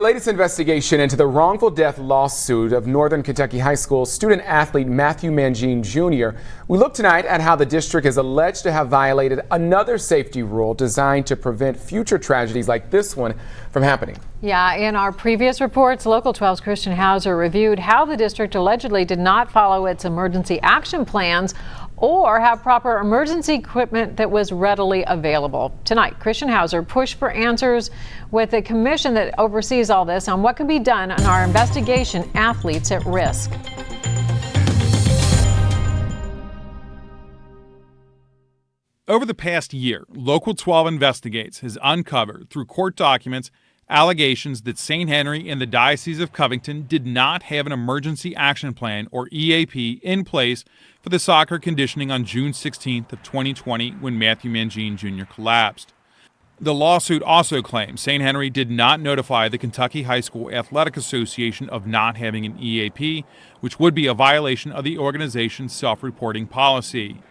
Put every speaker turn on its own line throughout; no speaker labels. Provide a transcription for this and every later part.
Latest investigation into the wrongful death lawsuit of Northern Kentucky High School student athlete Matthew Mangine Jr. We look tonight at how the district is alleged to have violated another safety rule designed to prevent future tragedies like this one from happening.
Yeah, in our previous reports, Local 12's Christian Hauser reviewed how the district allegedly did not follow its emergency action plans or have proper emergency equipment that was readily available. Tonight, Christian Hauser pushed for answers with a commission that oversees all this on what can be done on our investigation Athletes at Risk.
Over the past year, Local 12 Investigates has uncovered, through court documents, allegations that St. Henry and the Diocese of Covington did not have an emergency action plan, or EAP, in place for the soccer conditioning on June 16th of 2020 when Matthew Mangine Jr. collapsed. The lawsuit also claims St. Henry did not notify the Kentucky High School Athletic Association of not having an EAP, which would be a violation of the organization's self-reporting policy.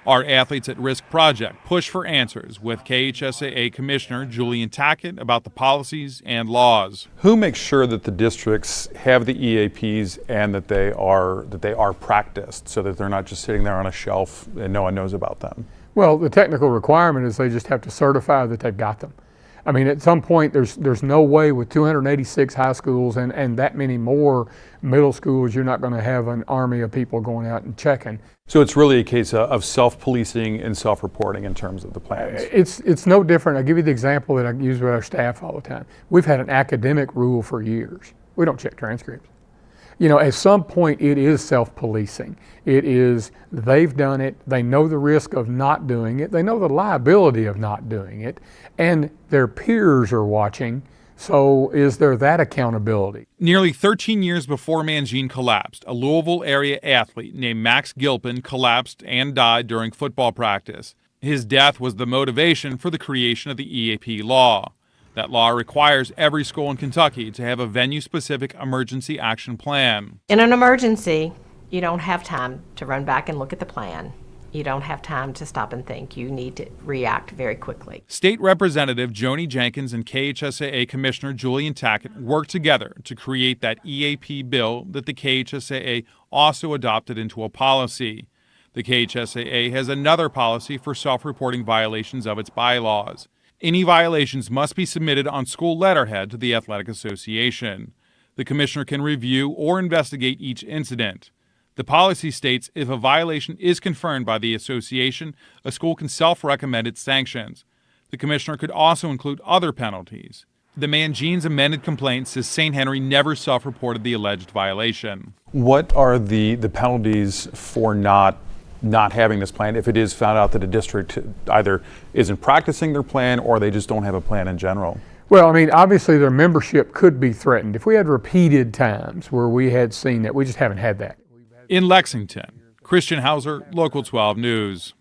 Our Athletes at Risk project pushed for answers with KHSAA Commissioner Julian Tackett about the policies and laws.
Who makes sure that the districts have the EAPs and that they are practiced so that they're not just sitting there on a shelf and no one knows about them?
Well, the technical requirement is they just have to certify that they've got them. I mean, at some point, there's no way with 286 high schools and that many more middle schools, you're not going to have an army of people going out and checking.
So it's really a case of self-policing and self-reporting in terms of the plans.
It's no different. I'll give you the example that I use with our staff all the time. We've had an academic rule for years. We don't check transcripts. You know, at some point it is self-policing. It is, they've done it, they know the risk of not doing it, they know the liability of not doing it, and their peers are watching, so is there that accountability?
Nearly 13 years before Mangine collapsed, a Louisville area athlete named Max Gilpin collapsed and died during football practice. His death was the motivation for the creation of the EAP law. That law requires every school in Kentucky to have a venue-specific emergency action plan.
In an emergency, you don't have time to run back and look at the plan. You don't have time to stop and think. You need to react very quickly.
State Representative Joni Jenkins and KHSAA Commissioner Julian Tackett worked together to create that EAP bill that the KHSAA also adopted into a policy. The KHSAA has another policy for self-reporting violations of its bylaws. Any violations must be submitted on school letterhead to the Athletic Association. The commissioner can review or investigate each incident. The policy states if a violation is confirmed by the association, a school can self-recommend its sanctions. The commissioner could also include other penalties. The Mangine's amended complaint says St. Henry never self-reported the alleged violation.
What are the penalties for not having this plan if it is found out that a district either isn't practicing their plan or they just don't have a plan in general?
Well, I mean, obviously their membership could be threatened. If we had repeated times where we had seen that, we just haven't had that.
In Lexington, Christian Hauser, Local 12 News.